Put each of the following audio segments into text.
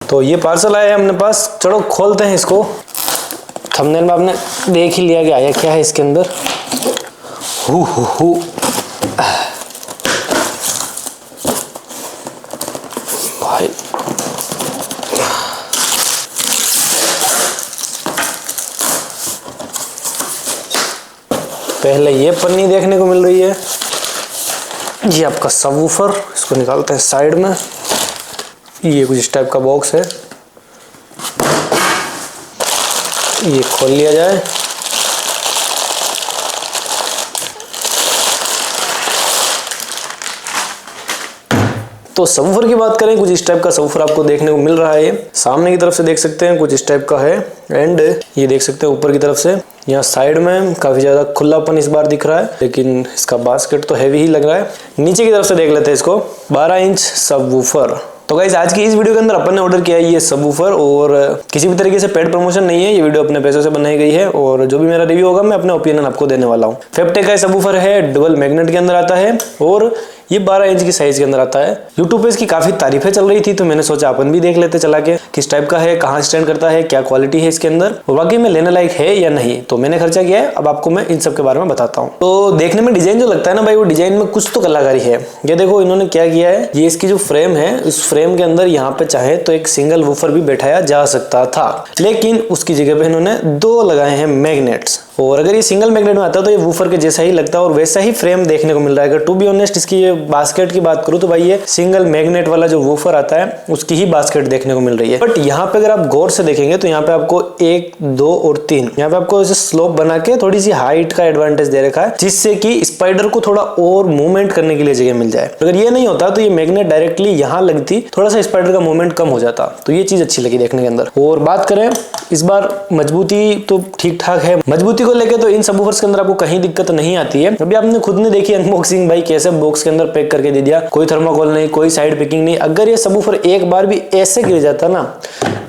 तो ये पार्सल आया है अपने पास, चलो खोलते हैं इसको। थंबनेल में आपने देख ही लिया कि आया क्या है इसके अंदर। हु भाई पहले ये पन्नी देखने को मिल रही है, ये आपका सबवूफर। इसको निकालते हैं साइड में। ये कुछ इस टाइप का बॉक्स है, ये खोल लिया जाए। तो सबवूफर की बात करें, कुछ इस टाइप का सबवूफर आपको देखने को मिल रहा है। सामने की तरफ से देख सकते हैं कुछ इस टाइप का है, एंड ये देख सकते हैं ऊपर की तरफ से यहाँ साइड में काफी ज्यादा खुलापन इस बार दिख रहा है, लेकिन इसका बास्केट तो हैवी ही लग रहा है। नीचे की तरफ से देख लेते हैं इसको। 12 इंच सबवूफर। तो गाइस आज की इस वीडियो के अंदर अपन ने ऑर्डर किया है ये सबवूफर, और किसी भी तरीके से पेड प्रमोशन नहीं है, ये वीडियो अपने पैसों से बनाई गई है, और जो भी मेरा रिव्यू होगा मैं अपना ओपिनियन आपको देने वाला हूँ। फेप्टेक का सबवूफर है, डबल मैग्नेट के अंदर आता है, और ये 12 इंच की साइज के अंदर आता है। यूट्यूब पे इसकी काफी तारीफें चल रही थी, तो मैंने सोचा अपन भी देख लेते चला के किस टाइप का है, कहाँ स्टैंड करता है, क्या क्वालिटी है इसके अंदर, और वाकई में लेने लायक है या नहीं। तो मैंने खर्चा किया है, अब आपको मैं इन सब के बारे में बताता हूँ। तो देखने में डिजाइन जो लगता है ना भाई, वो डिजाइन में कुछ तो कलाकारी है। ये देखो इन्होंने क्या किया है, ये इसकी जो फ्रेम है, उस फ्रेम के अंदर यहाँ पे चाहे तो एक सिंगल वूफर भी बैठाया जा सकता था, लेकिन उसकी जगह पे इन्होंने 2 लगाए हैं मैग्नेट्स। और अगर ये सिंगल मैग्नेट में आता तो ये वूफर के जैसा ही लगता है और वैसा ही फ्रेम देखने को मिल रहा है। अगर टू बी ऑनेस्ट इसकी ये बास्केट की बात करूं तो भाई ये सिंगल मैग्नेट वाला जो वूफर आता है उसकी ही बास्केट देखने को मिल रही है। बट यहाँ पे अगर आप गौर से देखेंगे तो यहाँ पे आपको 1, 2 और 3 यहाँ पे आपको ऐसे स्लोप बना के थोड़ी सी हाइट का एडवांटेज दे रखा है, जिससे कि स्पाइडर को थोड़ा और मूवमेंट करने के लिए जगह मिल जाए। अगर ये नहीं होता तो ये मैग्नेट डायरेक्टली यहाँ लगती, थोड़ा सा स्पाइडर का मूवमेंट कम हो जाता। तो ये चीज अच्छी लगी देखने के अंदर। और बात करें इस बार मजबूती तो ठीक ठाक है। मजबूती को लेके तो इन सबवूफर्स के अंदर आपको कहीं दिक्कत नहीं आती है। अभी आपने खुद ने देखी अनबॉक्सिंग, भाई कैसे बॉक्स के अंदर पैक करके दे दिया, कोई थर्माकोल नहीं, कोई साइड पैकिंग नहीं। अगर ये सबवूफर एक बार भी ऐसे गिर जाता ना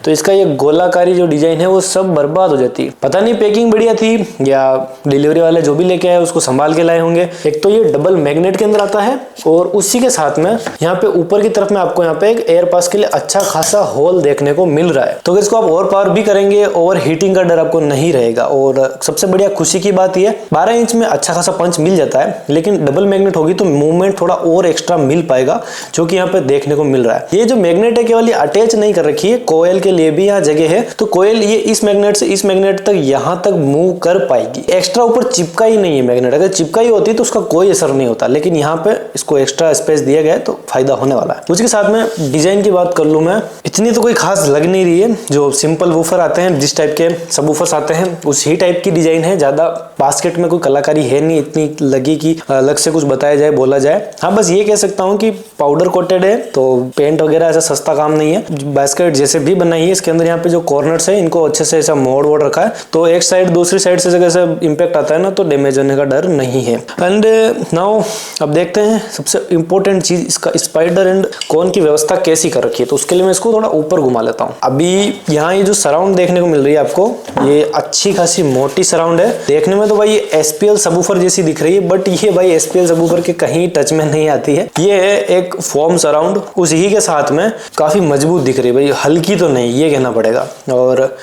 तो इसका ये गोलाकारी जो डिजाइन है वो सब बर्बाद हो जाती। पता नहीं पैकिंग बढ़िया थी या डिलीवरी वाले जो भी लेके आए उसको संभाल के लाए होंगे। एक तो ये डबल मैग्नेट के अंदर आता है, और उसी के साथ में यहाँ पे ऊपर की तरफ में आपको यहाँ पे एक एयर पास के लिए अच्छा खासा होल देखने को मिल रहा है। तो अगर इसको आप ओवर पावर भी करेंगे, ओवर हीटिंग का डर आपको नहीं रहेगा। और सबसे बढ़िया खुशी की बात यह 12 इंच में अच्छा खासा पंच मिल जाता है, लेकिन डबल मैग्नेट होगी तो मूवमेंट थोड़ा और एक्स्ट्रा मिल पाएगा, जो कि यहाँ पे देखने को मिल रहा है। ये जो मैग्नेट है केवल अटैच नहीं कर रखी है, कोयल के लिए भी यहाँ जगह है, तो कोयल ये इस मैग्नेट से इस मैग्नेट तक यहाँ तक मूव कर पाएगी। एक्स्ट्रा ऊपर चिपका ही नहीं है मैग्नेट, अगर चिपका ही होती तो उसका कोई असर नहीं होता, लेकिन यहाँ पे इसको एक्स्ट्रा स्पेस दिया गया है तो फायदा होने वाला है। उसके साथ में डिजाइन की बात कर लूं मैं, इतनी तो कोई खास लग नहीं रही है। जो सिंपल वूफर आते हैं, जिस टाइप के सबवूफर्स आते हैं उसी टाइप की डिजाइन है, ज्यादा बास्केट में कोई कलाकारी है नहीं इतनी लगी कि अलग से कुछ बताया जाए, बोला जाए। हाँ बस ये कह सकता हूँ कि पाउडर कोटेड है, तो पेंट वगैरह ऐसा सस्ता काम नहीं है। बास्केट जैसे भी बनाई है, इसके अंदर यहाँ पे जो कॉर्नर्स है इनको अच्छे से ऐसा मोड़ रखा है, तो एक साइड दूसरी साइड से जैसे इम्पैक्ट आता है ना, तो डैमेज होने का डर नहीं है। एंड नाउ अब देखते हैं सबसे इंपॉर्टेंट चीज, इसका स्पाइडर एंड कोन की व्यवस्था कैसी कर रखी है। तो उसके लिए मैं इसको थोड़ा ऊपर घुमा लेता हूँ। अभी यहाँ ये जो सराउंड देखने को मिल रही है आपको, ये अच्छी खासी मोटी सराउंड है। देखने में तो भाई ये एसपीएल सबवूफर जैसी दिख रही है, बट ये भाई एसपीएल सबवूफर के कहीं टच में नहीं आती है। ये है एक फोम सराउंड, उसी के साथ में काफी मजबूत दिख रही है भाई, हल्की तो नहीं, ये कहना पड़ेगा। और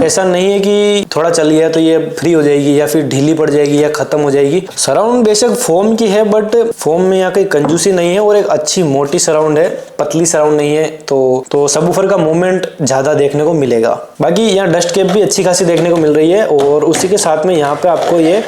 ऐसा नहीं है कि थोड़ा चल गया तो ये फ्री हो जाएगी या फिर ढीली पड़ जाएगी या खत्म हो जाएगी। सराउंड बेशक फोम की है, बट फोम में यहाँ कहीं कंजूसी नहीं है, और एक अच्छी मोटी सराउंड है, पतली सराउंड नहीं है, तो सबवूफर का मूवमेंट ज्यादा देखने को मिलेगा। बाकी यहाँ डस्ट कैप भी अच्छी खासी देखने को मिल रही है, और उसी के साथ में यहाँ पे आपको ये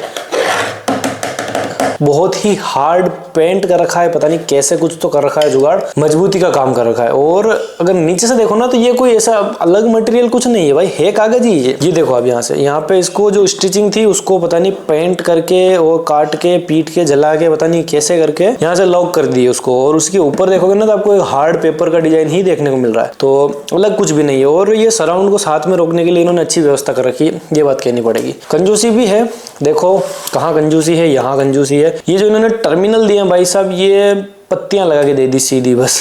बहुत ही हार्ड पेंट कर रखा है, पता नहीं कैसे कुछ तो कर रखा है जुगाड़, मजबूती का काम कर रखा है। और अगर नीचे से देखो ना तो ये कोई ऐसा अलग मटेरियल कुछ नहीं है भाई, है कागज ही ये देखो आप यहाँ से, यहाँ पे इसको जो स्टिचिंग थी उसको पता नहीं पेंट करके और काट के पीट के जला के पता नहीं कैसे करके यहाँ से लॉक कर दिए उसको। और उसके ऊपर देखोगे ना तो आपको एक हार्ड पेपर का डिजाइन ही देखने को मिल रहा है, तो अलग कुछ भी नहीं है। और ये सराउंड को साथ में रोकने के लिए इन्होंने अच्छी व्यवस्था कर रखी है, ये बात कहनी पड़ेगी। कंजूसी भी है, देखो कहाँ कंजूसी है, यहाँ कंजूसी है। ये जो इन्होंने टर्मिनल दिए भाई साहब, ये पत्तियां लगा के दे दी सीधी, बस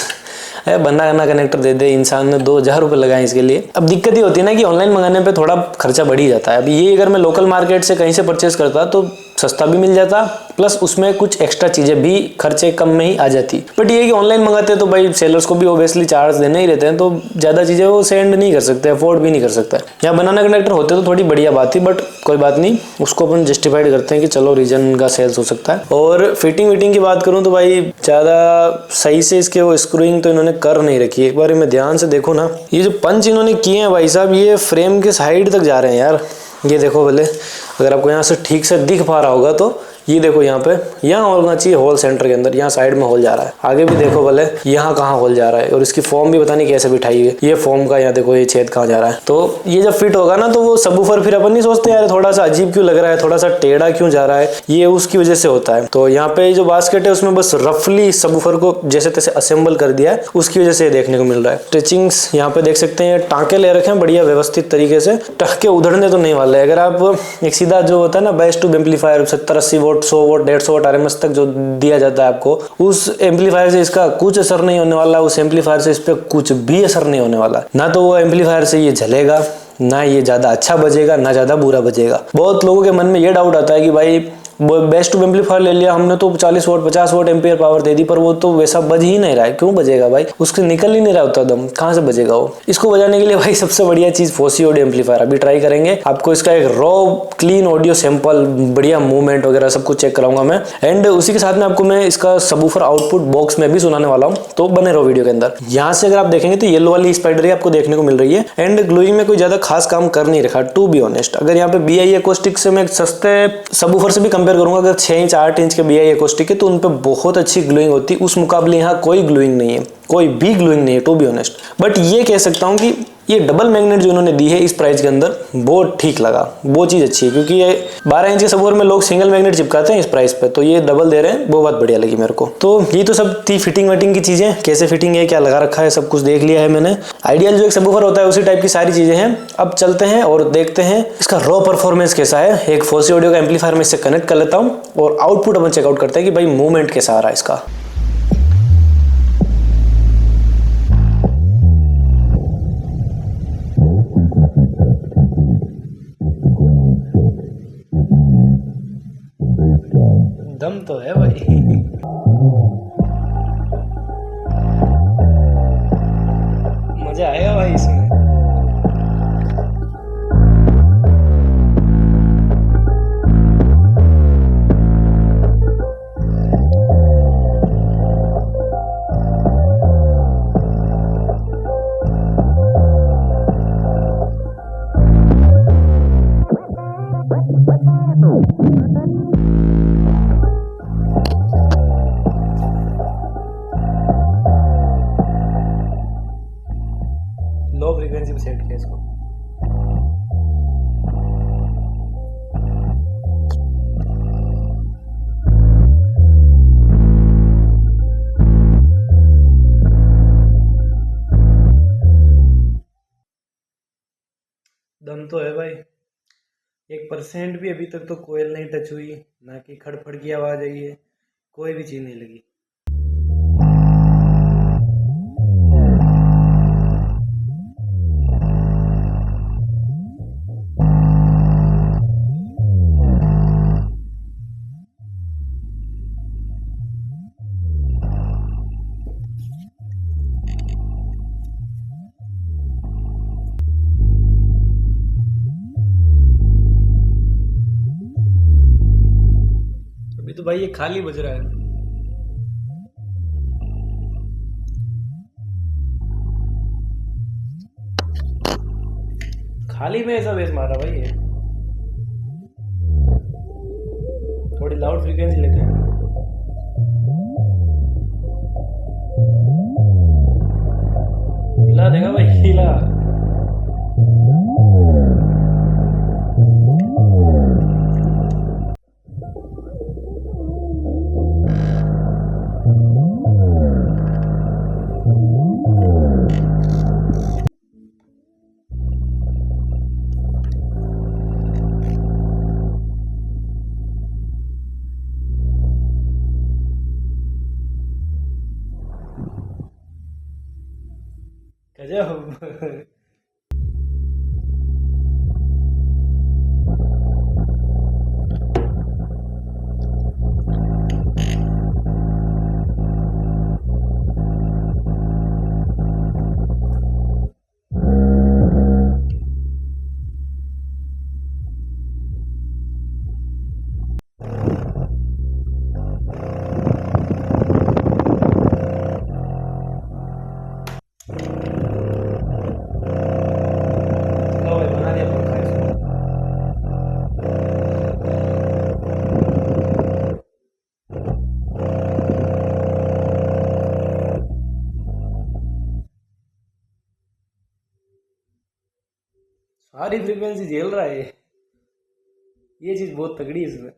बना कनेक्टर दे दे। इंसान ने 2000 रुपये लगाए इसके लिए। अब दिक्कत ये होती है ना कि ऑनलाइन मंगाने पे थोड़ा खर्चा बढ़ ही जाता है। अब ये अगर मैं लोकल मार्केट से कहीं से परचेस करता तो सस्ता भी मिल जाता, प्लस उसमें कुछ एक्स्ट्रा चीजें भी खर्चे कम में ही आ जाती। बट ये कि ऑनलाइन मंगाते हैं तो भाई सेलर्स को भी ऑब्वियसली चार्ज देने ही रहते हैं, तो ज्यादा चीजें वो सेंड नहीं कर सकते, अफोर्ड भी नहीं कर सकता। यहाँ बनाना कंडक्टर होते तो थोड़ी बढ़िया बात थी, बट कोई बात नहीं, उसको अपन जस्टिफाइड करते हैं कि चलो रीजन का सेल्स हो सकता है। और फिटिंग विटिंग की बात करूं तो भाई ज्यादा सही से इसके वो स्क्रूइंग तो इन्होंने कर नहीं रखी है। एक बार मैं ध्यान से देखो ना, ये जो पंच इन्होंने किए हैं भाई साहब, ये फ्रेम के साइड तक जा रहे हैं यार। ये देखो भले, अगर आपको यहाँ से ठीक से दिख पा रहा होगा तो ये देखो यहाँ पे, यहाँ होना चाहिए होल सेंटर के अंदर, यहाँ साइड में होल जा रहा है। आगे भी देखो भले, यहाँ कहाँ होल जा रहा है, और इसकी फॉर्म भी पता नहीं कैसे बिठाई है। ये फॉर्म का यहाँ देखो ये छेद कहाँ जा रहा है। तो ये जब फिट होगा ना तो वो सबवूफर फिर अपन नहीं सोचते यार थोड़ा सा अजीब क्यों लग रहा है, थोड़ा सा टेढ़ा क्यों जा रहा है, ये उसकी वजह से होता है। तो यहाँ पे जो बास्केट है उसमें बस रफली सबवूफर को जैसे तैसे असेंबल कर दिया है, उसकी वजह से देखने को मिल रहा है। स्टिचिंग्स यहाँ पे देख सकते हैं, टाँके ले रखे हैं बढ़िया व्यवस्थित तरीके से, टाँके उधड़ने तो नहीं वाले। अगर आप एक सीधा जो होता है ना base tube amplifier 70-80 volt 100 volt 150 volt RMS तक जो दिया जाता है आपको, उस एम्पलीफायर से इसका कुछ असर नहीं होने वाला, उस एम्पलीफायर से इस पे कुछ भी असर नहीं होने वाला। ना तो वो एम्पलीफायर से ये जलेगा, ना ये ज्यादा अच्छा बजेगा, ना ज्यादा बुरा बजेगा। बहुत लोगों के मन में ये डाउट आता है कि भाई बेस्ट ट्यूब एम्पलीफायर ले लिया हमने तो 40 वोल्ट 50 वोल्ट एम्पियर पावर दे दी, पर वो तो वैसा बज ही नहीं रहा है। क्यों बजेगा भाई, उसके निकल ही नहीं रहा होता दम, कहाँ से बजेगा वो। इसको बजाने के लिए भाई सबसे बढ़िया चीज फोसी ऑडियो एम्पलीफायर अभी ट्राई करेंगे। आपको इसका एक रॉ क्लीन ऑडियो सैंपल, बढ़िया मूवमेंट वगैरह सब कुछ चेक कराऊंगा मैं, एंड उसी के साथ में आपको मैं इसका सबवूफर आउटपुट बॉक्स में भी सुनाने वाला हूँ, तो बने रहो वीडियो के अंदर। यहाँ से अगर आप देखेंगे तो येलो वाली स्पाइडरी आपको देखने को मिल रही है, एंड ग्लोइंग में कोई ज्यादा खास काम कर नहीं रखा टू बी ऑनेस्ट। अगर यहाँ पे BI एकोस्टिक से मैं सस्ते सबवूफर से भी कंपेयर करूंगा, अगर 6-8 इंच के BI एकोस्टिक है तो उन पे बहुत अच्छी ग्लोइंग होती है, उस मुकाबले यहाँ कोई ग्लोइंग नहीं है, कोई भी ग्लोइंग नहीं है टू बी ऑनेस्ट। बट ये कह सकता हूँ कि ये डबल मैग्नेट जो इन्होंने दी है इस प्राइस के अंदर, वो ठीक लगा, वो चीज अच्छी है, क्योंकि ये 12 इंच के सबवूफर में लोग सिंगल मैग्नेट चिपकाते हैं इस प्राइस पे, तो ये डबल दे रहे हैं, वो बात बढ़िया लगी मेरे को। तो ये तो सब थी फिटिंग वेटिंग की चीजें, कैसे फिटिंग है, क्या लगा रखा है, सब कुछ देख लिया है मैंने। आइडियल जो एक सबवूफर होता है उसी टाइप की सारी चीजें हैं। अब चलते हैं और देखते हैं इसका रॉ परफॉर्मेंस कैसा है। एक फोसी ऑडियो का एम्पलीफायर में इससे कनेक्ट कर लेता हूँ और आउटपुट अपन चेकआउट करते हैं कि भाई मूवमेंट कैसा आ रहा है इसका। दम तो है भाई। मजा आएगा भाई इसमें। लो फ्रीक्वेंसी पे सेट किया इसको। दम तो है भाई, 1% भी अभी तक तो कोयल नहीं टच हुई, ना कि खड़फड़ की आवाज आई है, कोई भी चीज नहीं लगी। अभी तो भाई ये खाली बज रहा है। खाली में ऐसा बेस मारा भाई ये। थोड़ी लाउड फ्रीक्वेंसी लेते हैं। हिला देगा भाई, हिला। गजब। सारी फ्रीक्वेंसी झेल रहा है, ये चीज बहुत तगड़ी है इसमें।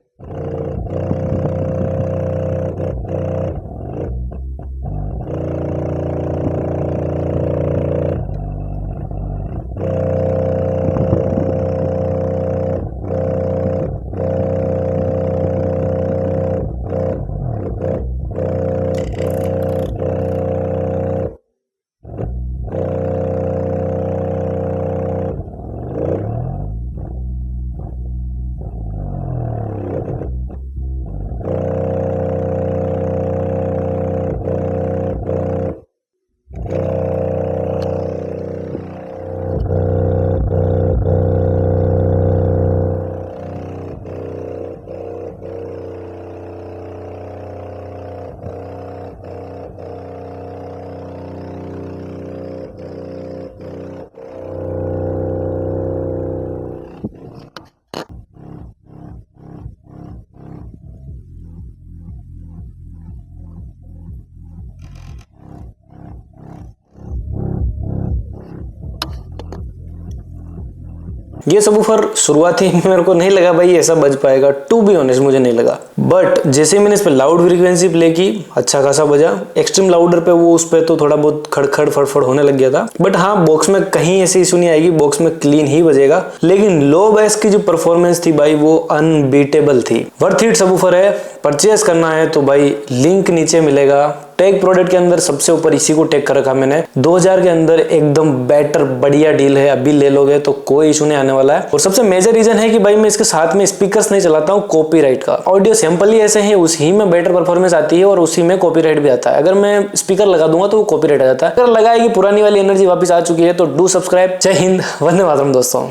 ये सबवूफर शुरुआती मेरे को नहीं लगा भाई ऐसा बज पाएगा, टू बी ऑनेस्ट मुझे नहीं लगा। बट जैसे मैंने इस पे लाउड फ्रीक्वेंसी प्ले की, अच्छा खासा बजा। एक्सट्रीम लाउडर पे वो उस पे तो थोड़ा बहुत खड़खड़ फड़फड़ होने लग गया था। बट हाँ, बॉक्स में कहीं ऐसी इशू नहीं आएगी, बॉक्स में क्लीन ही बजेगा। लेकिन लो बेस की जो परफॉर्मेंस थी भाई वो अनबीटेबल थी। वर्थ इट सबवूफर है, परचेज करना है तो भाई लिंक नीचे मिलेगा। टैग प्रोडक्ट के अंदर सबसे ऊपर इसी को टैग कर रखा मैंने। 2000 के अंदर एकदम बेटर बढ़िया डील है, अभी ले लोगे तो कोई इशू नहीं आने वाला है। और सबसे मेजर रीजन है कि भाई मैं इसके साथ में स्पीकर्स नहीं चलाता हूँ कॉपीराइट का। ऑडियो सैंपल ही ऐसे हैं, उसी में बेटर परफॉर्मेंस आती है और उसी में कॉपीराइट भी आता है। अगर मैं स्पीकर लगा दूंगा तो वो कॉपीराइट आ जाता है। अगर लगाएगी पुरानी वाली एनर्जी वापस आ चुकी है तो डू सब्सक्राइब। जय हिंद, वंदे मातरम दोस्तों।